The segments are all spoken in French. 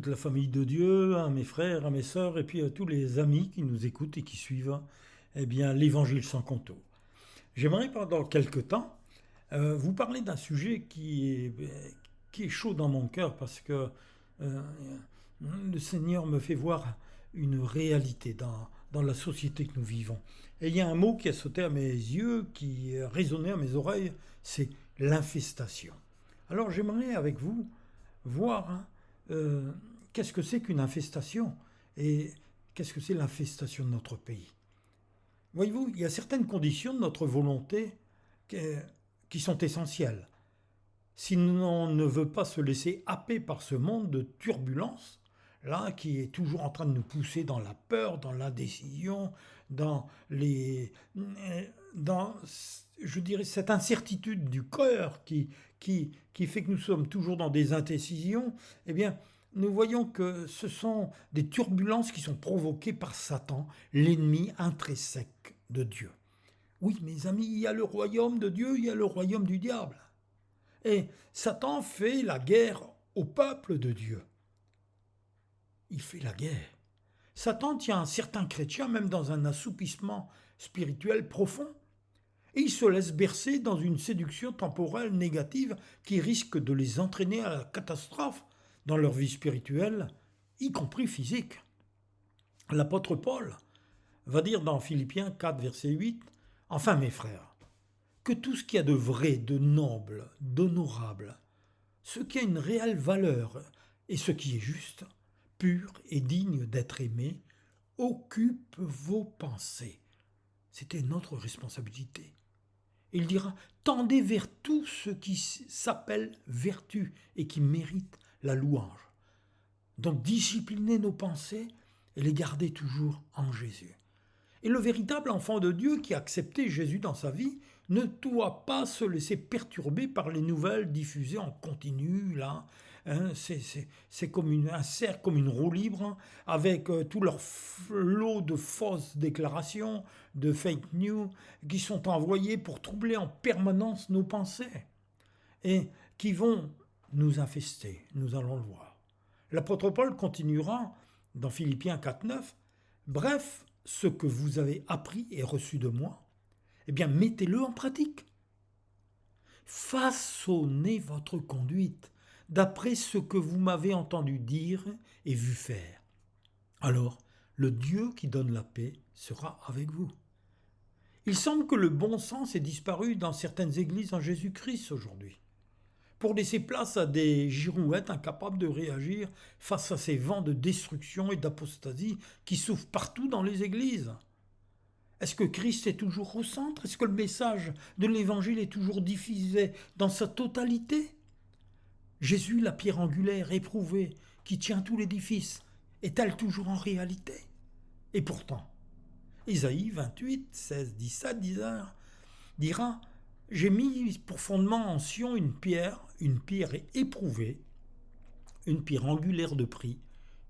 toute la famille de Dieu, à mes frères, à mes sœurs, et puis à tous les amis qui nous écoutent et qui suivent l'Évangile sans contour. J'aimerais pendant quelque temps vous parler d'un sujet qui est chaud dans mon cœur parce que euh, le Seigneur me fait voir une réalité dans la société que nous vivons. Et il y a un mot qui a sauté à mes yeux, qui a résonné à mes oreilles, c'est l'infestation. Alors j'aimerais avec vous voir qu'est-ce que c'est qu'une infestation et qu'est-ce que c'est l'infestation de notre pays. Voyez-vous, il y a certaines conditions de notre volonté qui sont essentielles. Si on ne veut pas se laisser happer par ce monde de turbulence, là, qui est toujours en train de nous pousser dans la peur, dans l'indécision, dans je dirais, cette incertitude du cœur qui fait que nous sommes toujours dans des indécisions, eh bien, nous voyons que ce sont des turbulences qui sont provoquées par Satan, l'ennemi intrinsèque de Dieu. Oui, mes amis, il y a le royaume de Dieu, il y a le royaume du diable. Et Satan fait la guerre au peuple de Dieu. Il fait la guerre. Satan tient certains chrétiens même dans un assoupissement spirituel profond. Et il se laisse bercer dans une séduction temporelle négative qui risque de les entraîner à la catastrophe dans leur vie spirituelle, y compris physique. L'apôtre Paul va dire dans Philippiens 4, verset 8, « Enfin mes frères, que tout ce qui a de vrai, de noble, d'honorable, ce qui a une réelle valeur et ce qui est juste, pur et digne d'être aimé, occupe vos pensées. » C'était notre responsabilité. Il dira, tendez vers tout ce qui s'appelle vertu et qui mérite la louange. Donc disciplinez nos pensées et les gardez toujours en Jésus. Et le véritable enfant de Dieu qui a accepté Jésus dans sa vie ne doit pas se laisser perturber par les nouvelles diffusées en continu, là. C'est comme un cercle, comme une roue libre, hein, avec tout leur flot de fausses déclarations, de fake news, qui sont envoyées pour troubler en permanence nos pensées et qui vont nous infester, nous allons le voir. L'apôtre Paul continuera dans Philippiens 4.9, « Bref, ce que vous avez appris et reçu de moi, eh bien mettez-le en pratique. Façonnez votre conduite d'après ce que vous m'avez entendu dire et vu faire. Alors, le Dieu qui donne la paix sera avec vous. » Il semble que le bon sens ait disparu dans certaines églises en Jésus-Christ aujourd'hui, pour laisser place à des girouettes incapables de réagir face à ces vents de destruction et d'apostasie qui souffrent partout dans les églises. Est-ce que Christ est toujours au centre? Est-ce que le message de l'Évangile est toujours diffusé dans sa totalité? Jésus, la pierre angulaire éprouvée qui tient tout l'édifice, est-elle toujours en réalité? Et pourtant, Ésaïe 28, 16, 17 dira « J'ai mis pour fondement en Sion une pierre éprouvée, une pierre angulaire de prix,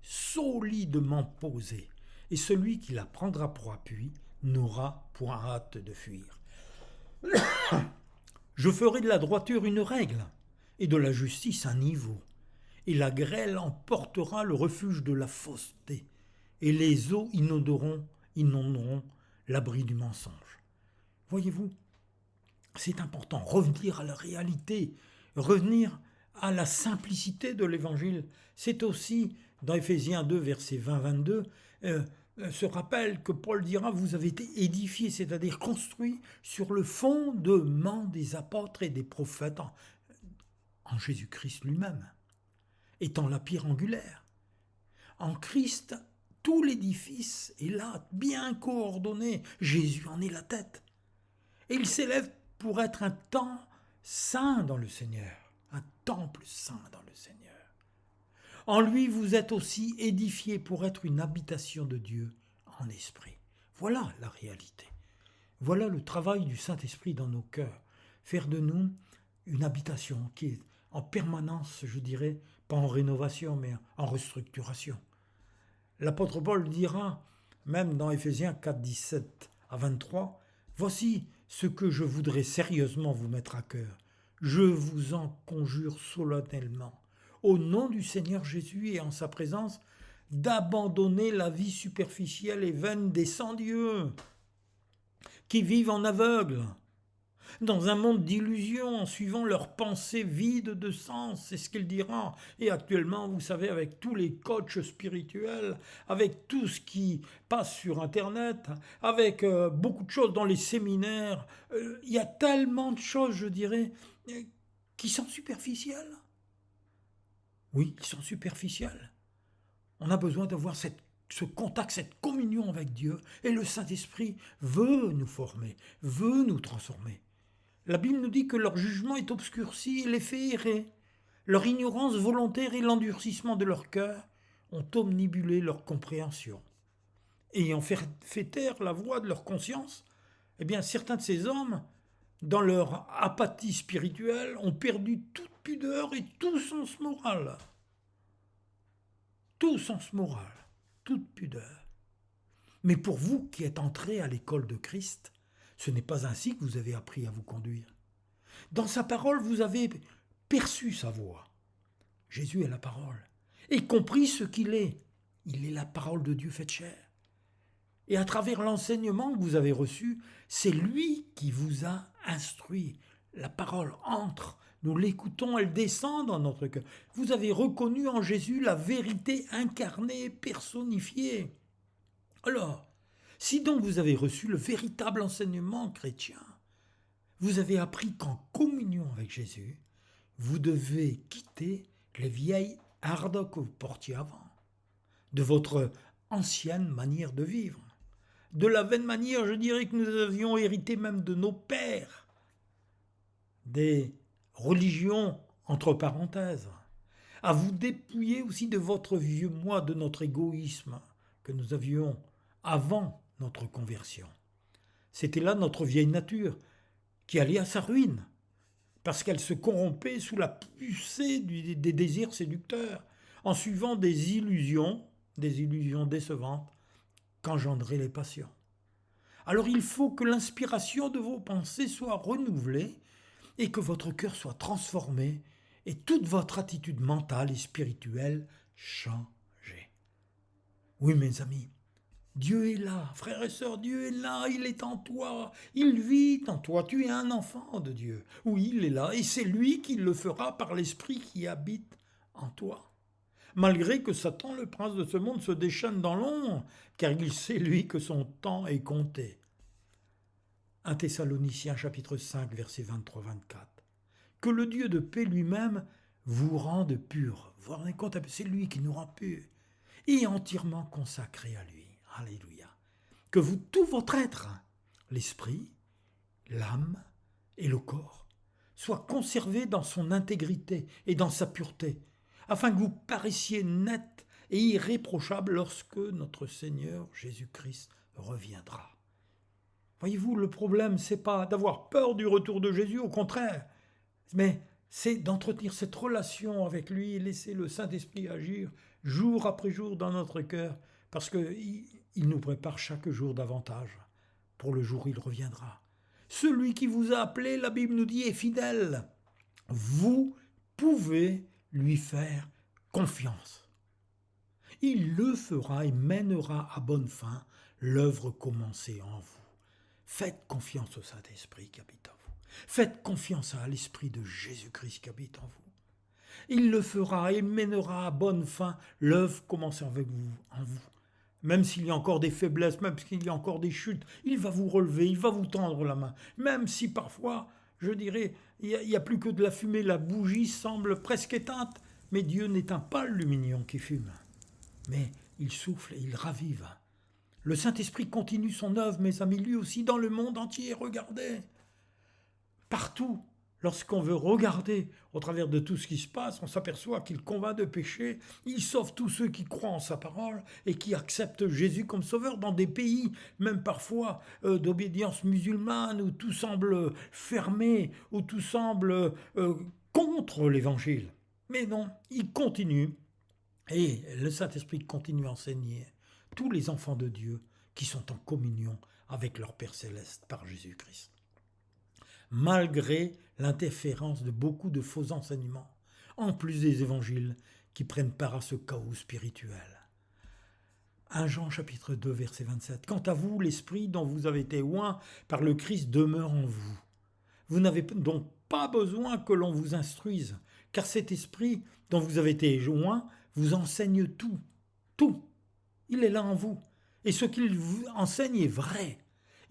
solidement posée, et celui qui la prendra pour appui n'aura point hâte de fuir. Je ferai de la droiture une règle, et de la justice un niveau, et la grêle emportera le refuge de la fausseté, et les eaux inonderont l'abri du mensonge. » Voyez-vous, c'est important, revenir à la réalité, revenir à la simplicité de l'Évangile. C'est aussi, dans Éphésiens 2, versets 20-22, ce rappel que Paul dira, vous avez été édifiés, c'est-à-dire construits sur le fondement des apôtres et des prophètes en Jésus-Christ lui-même, étant la pierre angulaire. En Christ, tout l'édifice est là, bien coordonné. Jésus en est la tête. Et il s'élève pour être un temps saint dans le Seigneur, un temple saint dans le Seigneur. En lui, vous êtes aussi édifiés pour être une habitation de Dieu en esprit. Voilà la réalité. Voilà le travail du Saint-Esprit dans nos cœurs. Faire de nous une habitation qui est en permanence, je dirais, pas en rénovation, mais en restructuration. L'apôtre Paul dira, même dans Éphésiens 4, 17 à 23, « Voici ce que je voudrais sérieusement vous mettre à cœur. Je vous en conjure solennellement, au nom du Seigneur Jésus et en sa présence, d'abandonner la vie superficielle et vaine des sans-dieux qui vivent en aveugles, dans un monde d'illusions, en suivant leurs pensées vides de sens, c'est ce qu'il dira. Et actuellement, vous savez, avec tous les coachs spirituels, avec tout ce qui passe sur Internet, avec beaucoup de choses dans les séminaires, il y a tellement de choses, je dirais, qui sont superficielles. Oui, ils sont superficiels. On a besoin d'avoir ce contact, cette communion avec Dieu. Et le Saint-Esprit veut nous former, veut nous transformer. La Bible nous dit que leur jugement est obscurci et les fait errer. Leur ignorance volontaire et l'endurcissement de leur cœur ont omnibulé leur compréhension. Ayant fait taire la voix de leur conscience, eh bien certains de ces hommes, dans leur apathie spirituelle, ont perdu toute pudeur et tout sens moral. Tout sens moral, toute pudeur. Mais pour vous qui êtes entrés à l'école de Christ, ce n'est pas ainsi que vous avez appris à vous conduire. Dans sa parole, vous avez perçu sa voix. Jésus est la parole. Et compris ce qu'il est. Il est la parole de Dieu faite chair. Et à travers l'enseignement que vous avez reçu, c'est lui qui vous a instruit. La parole entre, nous l'écoutons, elle descend dans notre cœur. Vous avez reconnu en Jésus la vérité incarnée, personnifiée. Alors, si donc vous avez reçu le véritable enseignement chrétien, vous avez appris qu'en communion avec Jésus, vous devez quitter les vieilles hardes que vous portiez avant, de votre ancienne manière de vivre, de la vaine manière, je dirais, que nous avions hérité même de nos pères, des religions entre parenthèses, à vous dépouiller aussi de votre vieux moi, de notre égoïsme que nous avions avant notre conversion. C'était là notre vieille nature qui allait à sa ruine, parce qu'elle se corrompait sous la poussée des désirs séducteurs, en suivant des illusions décevantes qu'engendraient les passions. Alors il faut que l'inspiration de vos pensées soit renouvelée et que votre cœur soit transformé et toute votre attitude mentale et spirituelle changée. Oui, mes amis, Dieu est là, frères et sœurs, Dieu est là, il est en toi, il vit en toi, tu es un enfant de Dieu. Oui, il est là, et c'est lui qui le fera par l'Esprit qui habite en toi. Malgré que Satan, le prince de ce monde, se déchaîne dans l'ombre, car il sait, lui, que son temps est compté. 1 Thessaloniciens chapitre 5, versets 23-24. Que le Dieu de paix lui-même vous rende pur. Vous vous rendez compte, c'est lui qui nous rend purs, et entièrement consacré à lui. Alléluia. Que vous, tout votre être, l'esprit, l'âme et le corps, soient conservés dans son intégrité et dans sa pureté, afin que vous paraissiez net et irréprochable lorsque notre Seigneur Jésus-Christ reviendra. Voyez-vous, le problème, c'est pas d'avoir peur du retour de Jésus, au contraire, mais c'est d'entretenir cette relation avec lui et laisser le Saint-Esprit agir jour après jour dans notre cœur, parce qu'il nous prépare chaque jour davantage pour le jour où il reviendra. Celui qui vous a appelé, la Bible nous dit, est fidèle. Vous pouvez lui faire confiance. Il le fera et mènera à bonne fin l'œuvre commencée en vous. Faites confiance au Saint-Esprit qui habite en vous. Faites confiance à l'Esprit de Jésus-Christ qui habite en vous. Il le fera et mènera à bonne fin l'œuvre commencée avec vous, en vous. Même s'il y a encore des faiblesses, même s'il y a encore des chutes, il va vous relever, il va vous tendre la main. Même si parfois, je dirais, il n'y a plus que de la fumée, la bougie semble presque éteinte, mais Dieu n'éteint pas le lumignon qui fume. Mais il souffle et il ravive. Le Saint-Esprit continue son œuvre, mes amis, lui aussi dans le monde entier. Regardez, partout, lorsqu'on veut regarder au travers de tout ce qui se passe, on s'aperçoit qu'il convainc de péché, il sauve tous ceux qui croient en sa parole et qui acceptent Jésus comme sauveur dans des pays, même parfois d'obédience musulmane, où tout semble fermé, où tout semble contre l'Évangile. Mais non, il continue, et le Saint-Esprit continue à enseigner tous les enfants de Dieu qui sont en communion avec leur Père céleste par Jésus-Christ. Malgré l'interférence de beaucoup de faux enseignements, en plus des évangiles qui prennent part à ce chaos spirituel. 1 Jean chapitre 2 verset 27. Quant à vous, l'esprit dont vous avez été oint par le Christ demeure en vous. Vous n'avez donc pas besoin que l'on vous instruise, car cet esprit dont vous avez été oint vous enseigne tout. Tout. Il est là en vous. Et ce qu'il vous enseigne est vrai.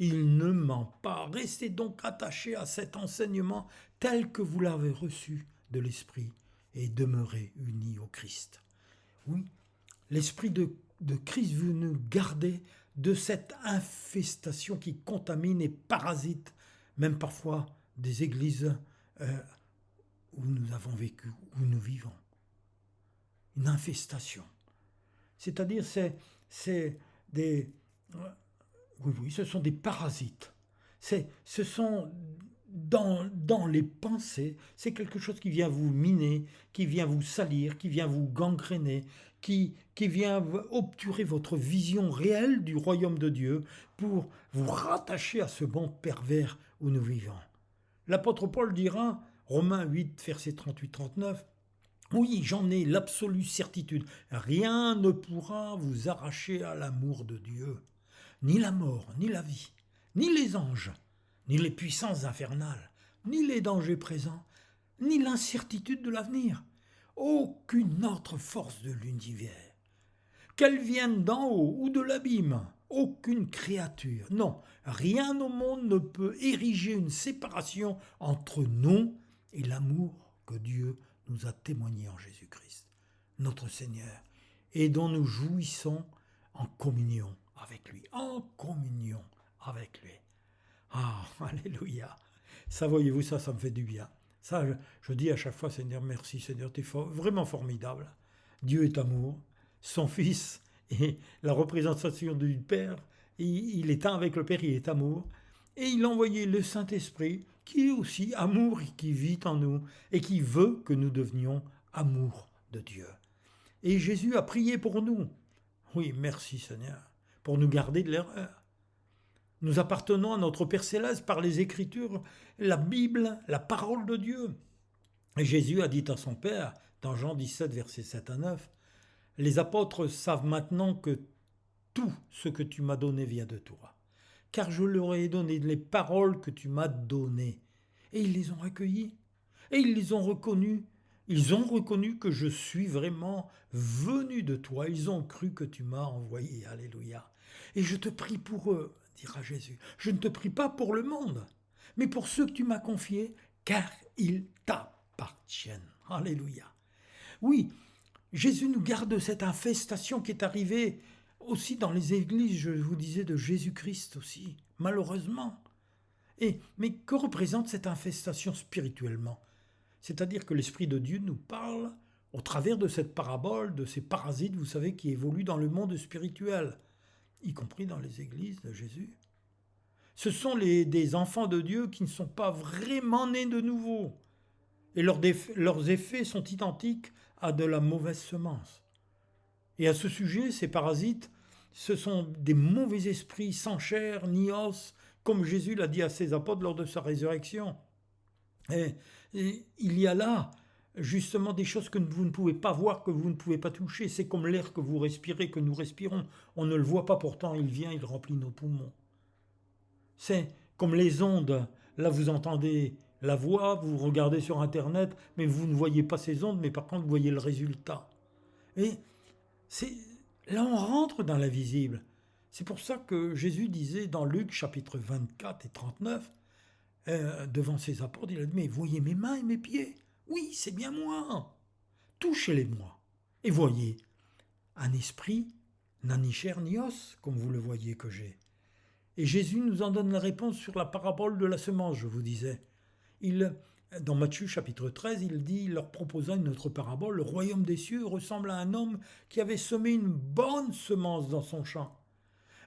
Il ne ment pas. Restez donc attachés à cet enseignement tel que vous l'avez reçu de l'Esprit et demeurez unis au Christ. Oui, l'Esprit de Christ veut nous garder de cette infestation qui contamine et parasite, même parfois des églises où nous avons vécu, où nous vivons. Une infestation. C'est-à-dire, c'est des... Oui, ce sont des parasites. Ce sont dans les pensées, c'est quelque chose qui vient vous miner, qui vient vous salir, qui vient vous gangréner, qui vient obturer votre vision réelle du royaume de Dieu pour vous rattacher à ce monde pervers où nous vivons. L'apôtre Paul dira, Romains 8, versets 38-39, oui, j'en ai l'absolue certitude, rien ne pourra vous arracher à l'amour de Dieu. Ni la mort, ni la vie, ni les anges, ni les puissances infernales, ni les dangers présents, ni l'incertitude de l'avenir. Aucune autre force de l'univers, qu'elle vienne d'en haut ou de l'abîme, aucune créature, non, rien au monde ne peut ériger une séparation entre nous et l'amour que Dieu nous a témoigné en Jésus-Christ, notre Seigneur, et dont nous jouissons en communion avec lui, en communion avec lui. Ah, alléluia. Ça, voyez-vous, ça me fait du bien. Ça, je dis à chaque fois, Seigneur, merci, Seigneur, tu es vraiment formidable. Dieu est amour, son Fils est la représentation du Père, il est un avec le Père, il est amour, et il a envoyé le Saint-Esprit, qui est aussi amour et qui vit en nous, et qui veut que nous devenions amour de Dieu. Et Jésus a prié pour nous. Oui, merci Seigneur, pour nous garder de l'erreur. Nous appartenons à notre Père Céleste par les Écritures, la Bible, la parole de Dieu. Et Jésus a dit à son Père, dans Jean 17, versets 7 à 9, « Les apôtres savent maintenant que tout ce que tu m'as donné vient de toi, car je leur ai donné les paroles que tu m'as données. » Et ils les ont recueillies, et ils les ont reconnues. Ils ont reconnu que je suis vraiment venu de toi. Ils ont cru que tu m'as envoyé. Alléluia. Et je te prie pour eux, dira Jésus. Je ne te prie pas pour le monde, mais pour ceux que tu m'as confiés, car ils t'appartiennent. Alléluia. Oui, Jésus nous garde de cette infestation qui est arrivée aussi dans les églises, je vous disais, de Jésus-Christ aussi, malheureusement. Mais que représente cette infestation spirituellement ? C'est-à-dire que l'Esprit de Dieu nous parle au travers de cette parabole, de ces parasites, vous savez, qui évoluent dans le monde spirituel, y compris dans les églises de Jésus. Ce sont des enfants de Dieu qui ne sont pas vraiment nés de nouveau. Et leurs effets sont identiques à de la mauvaise semence. Et à ce sujet, ces parasites, ce sont des mauvais esprits sans chair ni os, comme Jésus l'a dit à ses apôtres lors de sa résurrection. Et il y a là justement des choses que vous ne pouvez pas voir, que vous ne pouvez pas toucher. C'est comme l'air que vous respirez, que nous respirons. On ne le voit pas, pourtant il vient, il remplit nos poumons. C'est comme les ondes. Là vous entendez la voix, vous regardez sur Internet, mais vous ne voyez pas ces ondes, mais par contre vous voyez le résultat. Et là on rentre dans l'invisible. C'est pour ça que Jésus disait dans Luc chapitre 24 et 39, devant ses apôtres, il a dit, mais voyez mes mains et mes pieds. Oui, c'est bien moi. Touchez-les-moi. Et voyez, un esprit n'a ni chair ni os, comme vous le voyez que j'ai. Et Jésus nous en donne la réponse sur la parabole de la semence, je vous disais. Dans Matthieu chapitre 13, il leur proposant une autre parabole, le royaume des cieux ressemble à un homme qui avait semé une bonne semence dans son champ.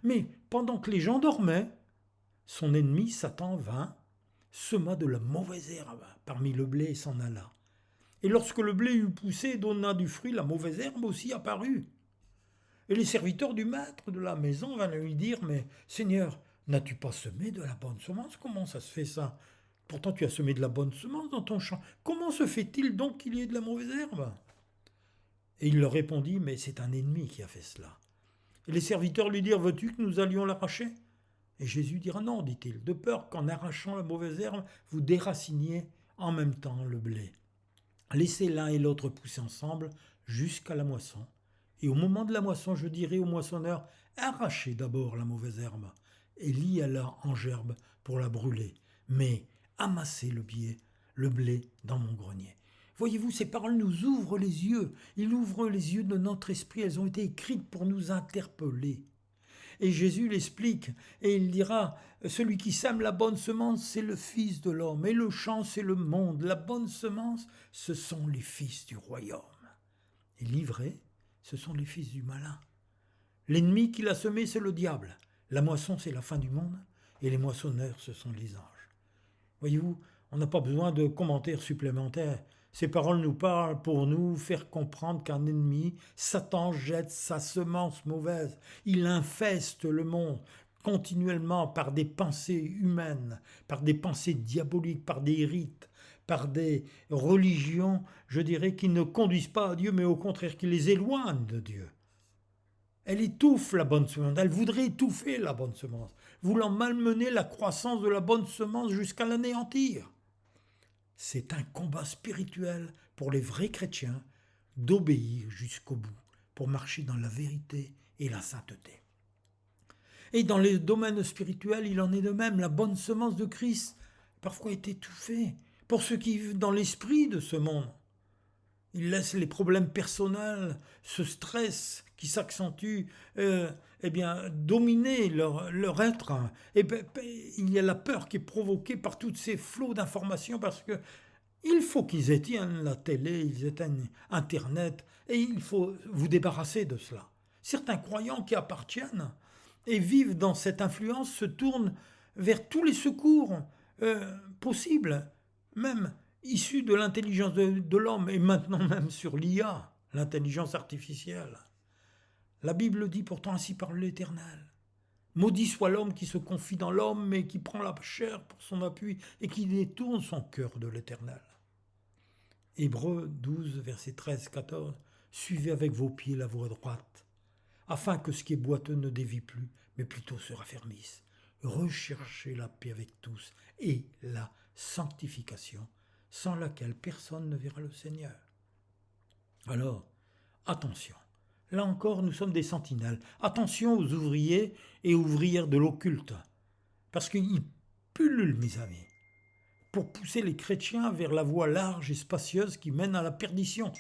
Mais pendant que les gens dormaient, son ennemi, Satan, vint, sema de la mauvaise herbe parmi le blé et s'en alla. Et lorsque le blé eut poussé et donna du fruit, la mauvaise herbe aussi apparut. Et les serviteurs du maître de la maison vinrent lui dire, mais Seigneur, n'as-tu pas semé de la bonne semence? Comment ça se fait ça? Pourtant tu as semé de la bonne semence dans ton champ. Comment se fait-il donc qu'il y ait de la mauvaise herbe? Et il leur répondit, mais c'est un ennemi qui a fait cela. Et les serviteurs lui dirent, veux-tu que nous allions l'arracher? Et Jésus dira, non, dit-il, de peur qu'en arrachant la mauvaise herbe, vous déraciniez en même temps le blé. Laissez l'un et l'autre pousser ensemble jusqu'à la moisson. Et au moment de la moisson, je dirai au moissonneur, arrachez d'abord la mauvaise herbe et liez-la en gerbe pour la brûler, mais amassez le blé dans mon grenier. Voyez-vous, ces paroles nous ouvrent les yeux. Il ouvre les yeux de notre esprit. Elles ont été écrites pour nous interpeller. Et Jésus l'explique, et il dira, celui qui sème la bonne semence, c'est le Fils de l'homme, et le champ, c'est le monde. La bonne semence, ce sont les fils du royaume. Et l'ivraie, ce sont les fils du malin. L'ennemi qui l'a semé, c'est le diable. La moisson, c'est la fin du monde, et les moissonneurs, ce sont les anges. Voyez-vous, on n'a pas besoin de commentaires supplémentaires. Ces paroles nous parlent pour nous faire comprendre qu'un ennemi, Satan, jette sa semence mauvaise. Il infeste le monde continuellement par des pensées humaines, par des pensées diaboliques, par des rites, par des religions, je dirais, qui ne conduisent pas à Dieu, mais au contraire qui les éloignent de Dieu. Elle étouffe la bonne semence, elle voudrait étouffer la bonne semence, voulant malmener la croissance de la bonne semence jusqu'à l'anéantir. C'est un combat spirituel pour les vrais chrétiens d'obéir jusqu'au bout, pour marcher dans la vérité et la sainteté. Et dans les domaines spirituels, il en est de même. La bonne semence de Christ parfois est étouffée pour ceux qui vivent dans l'esprit de ce monde. Ils laissent les problèmes personnels, ce stress qui s'accentue, dominer leur être. Il y a la peur qui est provoquée par tous ces flots d'informations parce que il faut qu'ils éteignent la télé, ils éteignent Internet, et il faut vous débarrasser de cela. Certains croyants qui appartiennent et vivent dans cette influence se tournent vers tous les secours possibles, même issus de l'intelligence de l'homme, et maintenant même sur l'IA, l'intelligence artificielle. La Bible dit pourtant ainsi parle l'Éternel. Maudit soit l'homme qui se confie dans l'homme, mais qui prend la chair pour son appui et qui détourne son cœur de l'Éternel. Hébreux 12, versets 13-14. Suivez avec vos pieds la voie droite, afin que ce qui est boiteux ne dévie plus, mais plutôt se raffermisse. Recherchez la paix avec tous et la sanctification, sans laquelle personne ne verra le Seigneur. Alors, attention. Là encore, nous sommes des sentinelles. Attention aux ouvriers et ouvrières de l'occulte, parce qu'ils pullulent, mes amis, pour pousser les chrétiens vers la voie large et spacieuse qui mène à la perdition.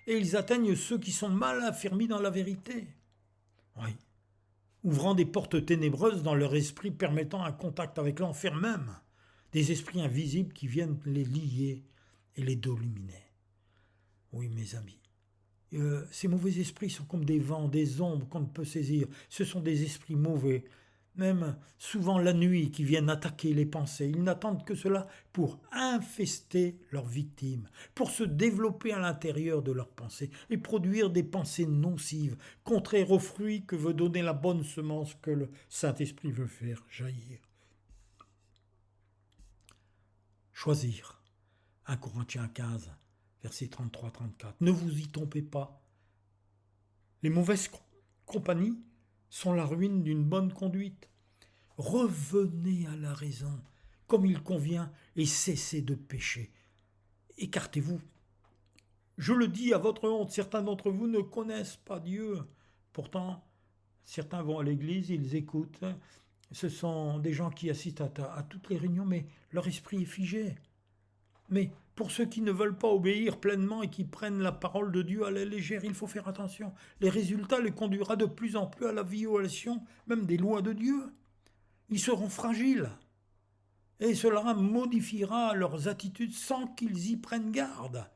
Et ils atteignent ceux qui sont mal affermis dans la vérité. Oui, ouvrant des portes ténébreuses dans leur esprit, permettant un contact avec l'enfer même, des esprits invisibles qui viennent les lier et les dominer. Oui, mes amis. Ces mauvais esprits sont comme des vents, des ombres qu'on ne peut saisir. Ce sont des esprits mauvais, même souvent la nuit, qui viennent attaquer les pensées. Ils n'attendent que cela pour infester leurs victimes, pour se développer à l'intérieur de leurs pensées et produire des pensées nocives, contraires aux fruits que veut donner la bonne semence que le Saint-Esprit veut faire jaillir. Choisir. 1 Corinthiens 15. Versets 33-34. Ne vous y trompez pas. Les mauvaises compagnies sont la ruine d'une bonne conduite. Revenez à la raison, comme il convient, et cessez de pécher. Écartez-vous. Je le dis à votre honte, certains d'entre vous ne connaissent pas Dieu. Pourtant, certains vont à l'église, ils écoutent. Ce sont des gens qui assistent à toutes les réunions, mais leur esprit est figé. Mais pour ceux qui ne veulent pas obéir pleinement et qui prennent la parole de Dieu à la légère, il faut faire attention. Les résultats les conduira de plus en plus à la violation même des lois de Dieu. Ils seront fragiles. Et cela modifiera leurs attitudes sans qu'ils y prennent garde.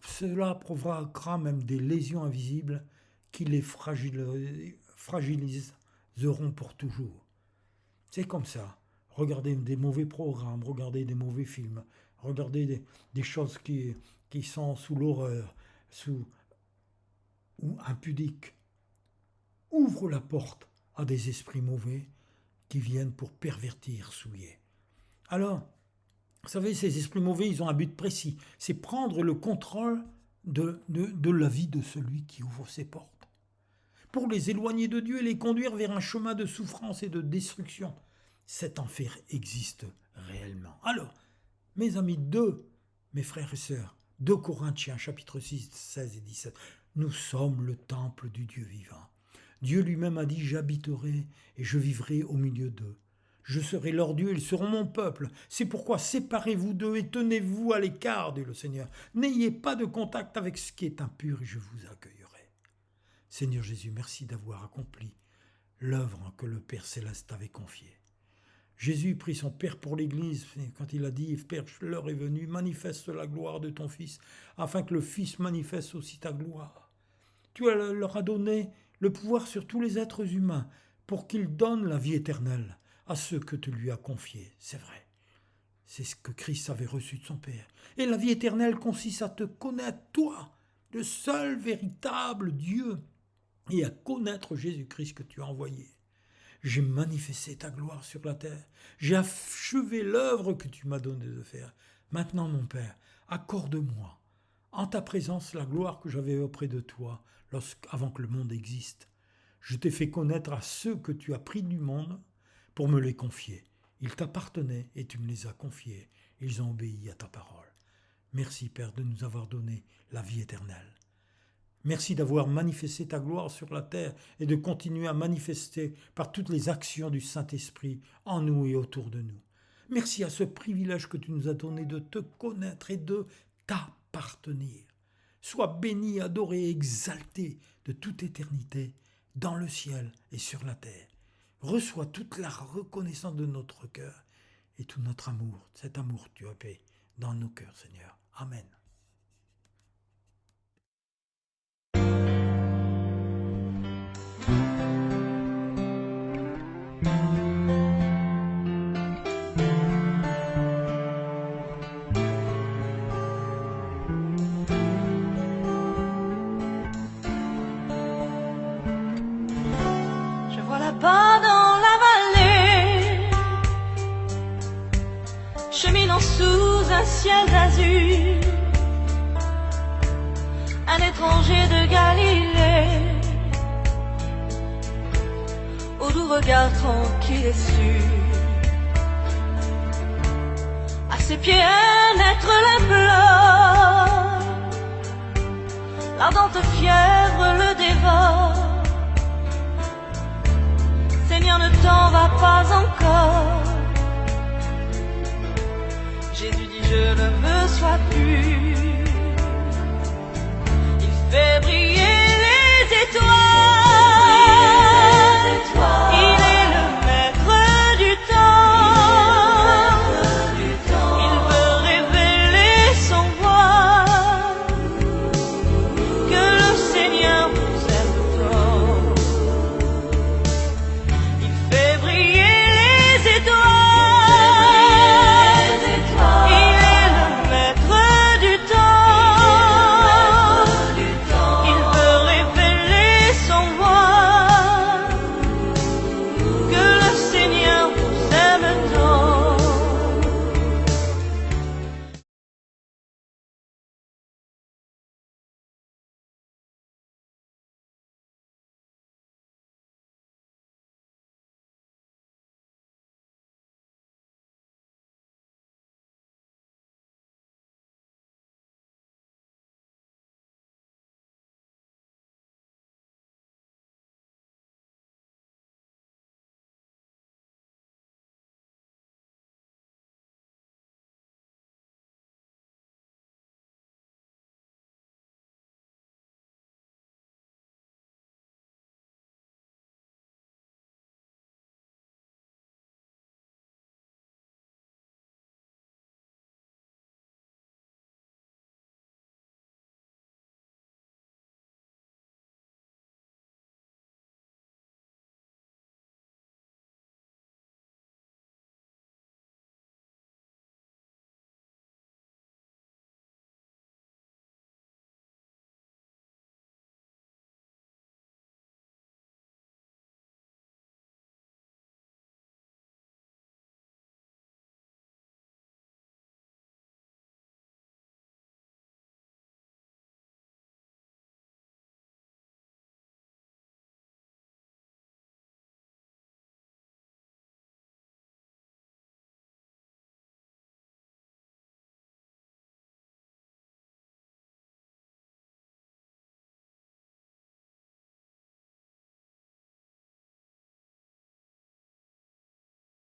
Cela provoquera même des lésions invisibles qui les fragiliseront pour toujours. C'est comme ça. Regardez des mauvais programmes, regardez des mauvais films, regardez des choses qui sont sous l'horreur, ou impudiques. Ouvre la porte à des esprits mauvais qui viennent pour pervertir, souiller. Alors, vous savez, ces esprits mauvais, ils ont un but précis. C'est prendre le contrôle de la vie de celui qui ouvre ses portes. Pour les éloigner de Dieu et les conduire vers un chemin de souffrance et de destruction. Cet enfer existe réellement. Alors, mes amis, mes frères et sœurs, 2 Corinthiens, chapitre 6, 16 et 17. Nous sommes le temple du Dieu vivant. Dieu lui-même a dit, j'habiterai et je vivrai au milieu d'eux. Je serai leur Dieu, ils seront mon peuple. C'est pourquoi séparez-vous d'eux et tenez-vous à l'écart, dit le Seigneur. N'ayez pas de contact avec ce qui est impur et je vous accueillerai. Seigneur Jésus, merci d'avoir accompli l'œuvre que le Père Céleste t'avait confiée. Jésus prit son Père pour l'Église quand il a dit « Père, l'heure est venue, manifeste la gloire de ton Fils, afin que le Fils manifeste aussi ta gloire. » Tu leur as donné le pouvoir sur tous les êtres humains pour qu'ils donnent la vie éternelle à ceux que tu lui as confiés. C'est vrai. C'est ce que Christ avait reçu de son Père. Et la vie éternelle consiste à te connaître, toi, le seul véritable Dieu, et à connaître Jésus-Christ que tu as envoyé. J'ai manifesté ta gloire sur la terre. J'ai achevé l'œuvre que tu m'as donné de faire. Maintenant, mon Père, accorde-moi, en ta présence, la gloire que j'avais auprès de toi avant que le monde existe. Je t'ai fait connaître à ceux que tu as pris du monde pour me les confier. Ils t'appartenaient et tu me les as confiés. Ils ont obéi à ta parole. Merci, Père, de nous avoir donné la vie éternelle. Merci d'avoir manifesté ta gloire sur la terre et de continuer à manifester par toutes les actions du Saint-Esprit en nous et autour de nous. Merci à ce privilège que tu nous as donné de te connaître et de t'appartenir. Sois béni, adoré et exalté de toute éternité dans le ciel et sur la terre. Reçois toute la reconnaissance de notre cœur et tout notre amour, cet amour que tu as paix dans nos cœurs, Seigneur. Amen. Là-bas dans la vallée, cheminant sous un ciel d'azur, un étranger de Galilée, au doux regard tranquille et sûr. À ses pieds un être l'implore, l'ardente fièvre le dévore. Seigneur, ne t'en va pas encore.